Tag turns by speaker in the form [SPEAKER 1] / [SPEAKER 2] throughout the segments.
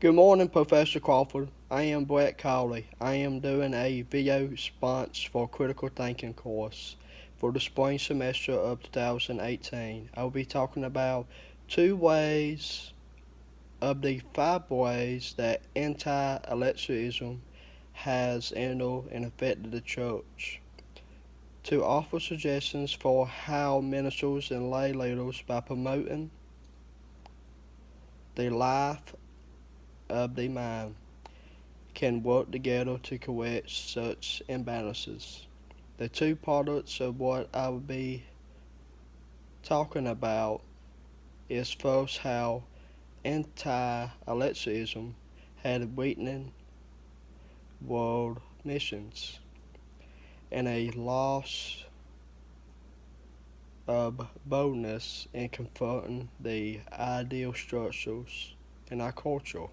[SPEAKER 1] Good morning, Professor Crawford. I am Brett Cowley. I am doing a video response for critical thinking course for the spring semester of 2018. I will be talking about two ways of the 5 ways that anti-electionism has entered and affected the church. To offer suggestions for how ministers and lay leaders, by promoting the life of the mind, can work together to correct such imbalances. The two products of what I will be talking about is first how anti-Alexism had weakened world missions and a loss of boldness in confronting the ideal structures in our culture.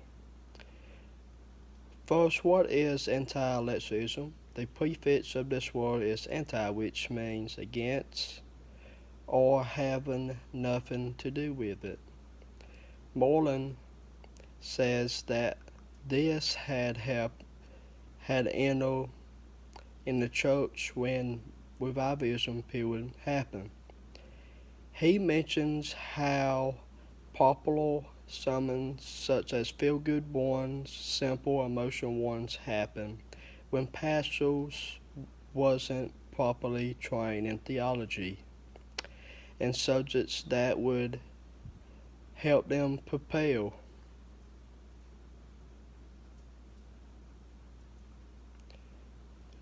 [SPEAKER 1] First, what is anti-Alexism? The prefix of this word is anti, which means against or having nothing to do with it. Moreland says that this had entered in the church when revivalism period happened. He mentions how popular sermons such as feel-good ones, simple emotional ones happen when pastors wasn't properly trained in theology and subjects that would help them prepare.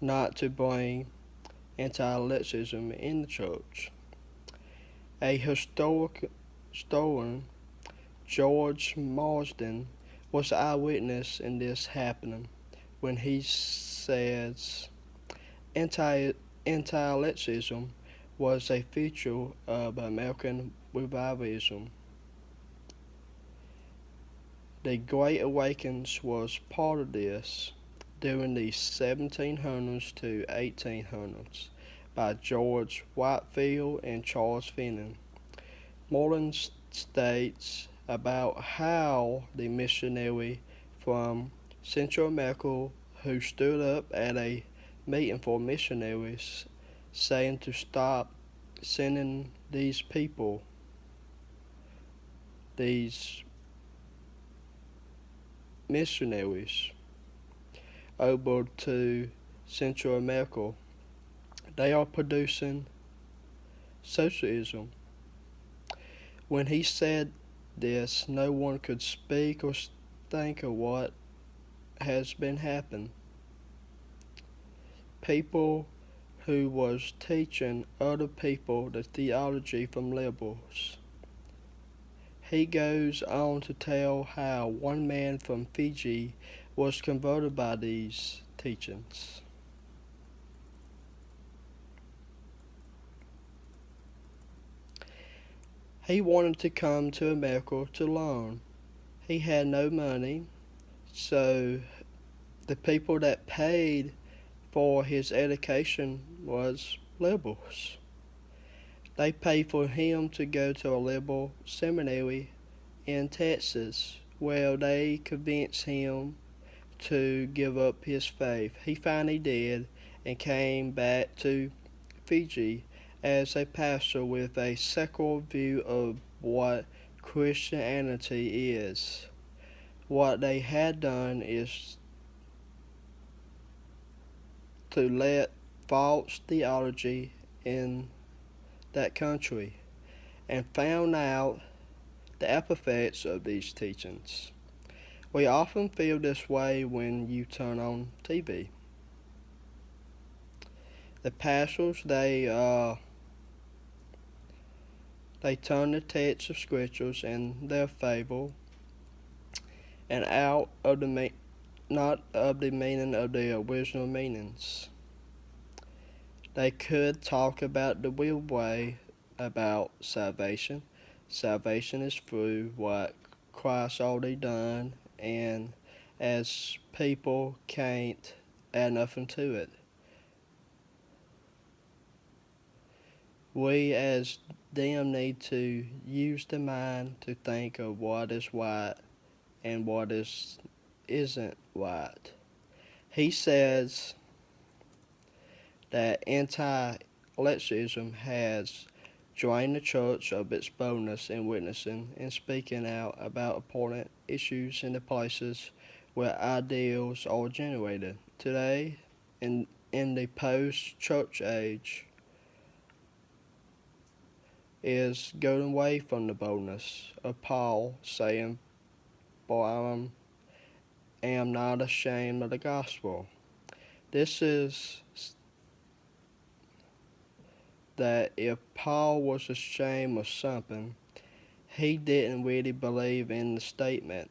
[SPEAKER 1] Not to bring anti-Alexism in the church. A historian, George Marsden, was an eyewitness in this happening when he says anti-Alexism was a feature of American revivalism. The Great Awakening was part of this during the 1700s to 1800s by George Whitefield and Charles Finney. Moreland states about how the missionary from Central America who stood up at a meeting for missionaries saying to stop sending these people, these missionaries, over to Central America. They are producing socialism. When he said this, no one could speak or think of what has been happening. People who was teaching other people the theology from liberals. He goes on to tell how one man from Fiji was converted by these teachings. He wanted to come to America to learn. He had no money, so the people that paid for his education was liberals. They paid for him to go to a liberal seminary in Texas, where they convinced him to give up his faith. He finally did and came back to Fiji as a pastor with a secular view of what Christianity is. What they had done is to let false theology in that country and found out the epithets of these teachings. We often feel this way when you turn on TV. The pastors, they turn the text of scriptures in their favor and out of the not of the meaning of the original meanings. They could talk about the real way about salvation. Salvation is through what Christ already done, and as people can't add nothing to it. We as them need to use the mind to think of what is right and what isn't right. He says that anti-leftism has drained the church of its boldness in witnessing and speaking out about important issues in the places where ideals are generated. Today, in the post-church age, is going away from the boldness of Paul, saying, "For I am not ashamed of the gospel." This is that if Paul was ashamed of something, he didn't really believe in the statement.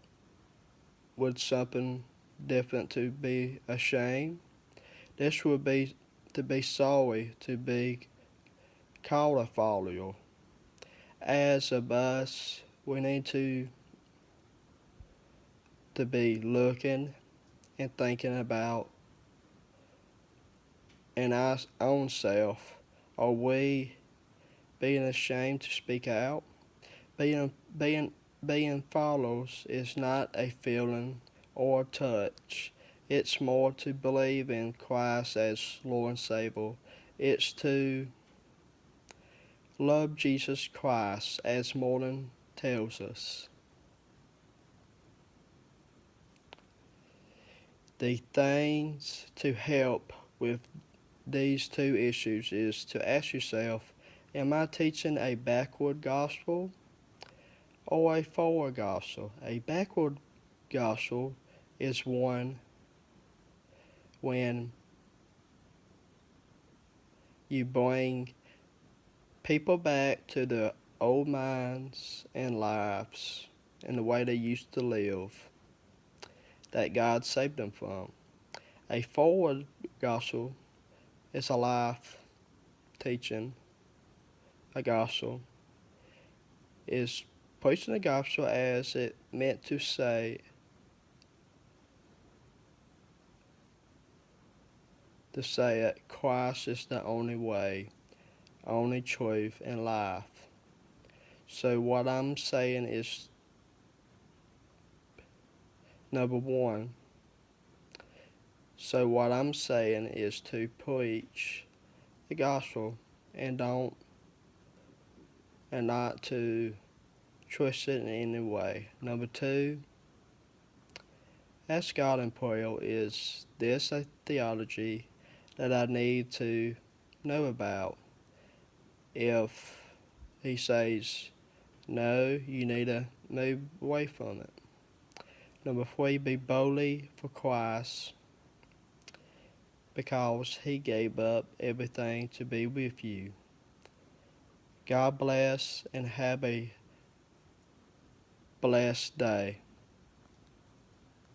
[SPEAKER 1] Would something different to be ashamed? This would be to be sorry, to be called a follower. As of us, we need to be looking and thinking about in our own self. Are we being ashamed to speak out? Being followers is not a feeling or a touch. It's more to believe in Christ as Lord and Savior. It's to love Jesus Christ as Morton tells us. The things to help with these two issues is to ask yourself, am I teaching a backward gospel or a forward gospel? A backward gospel is one when you bring people back to their old minds and lives and the way they used to live that God saved them from. A forward gospel is a life teaching. A gospel is preaching the gospel as it meant to say, that Christ is the only way, only truth, and life. So what I'm saying is, number one, so what I'm saying is to preach the gospel and not to twist it in any way. Number two, ask God in prayer, is this a theology that I need to know about? If he says no, you need to move away from it. Number three, be boldly for Christ because he gave up everything to be with you. God bless and have a blessed day.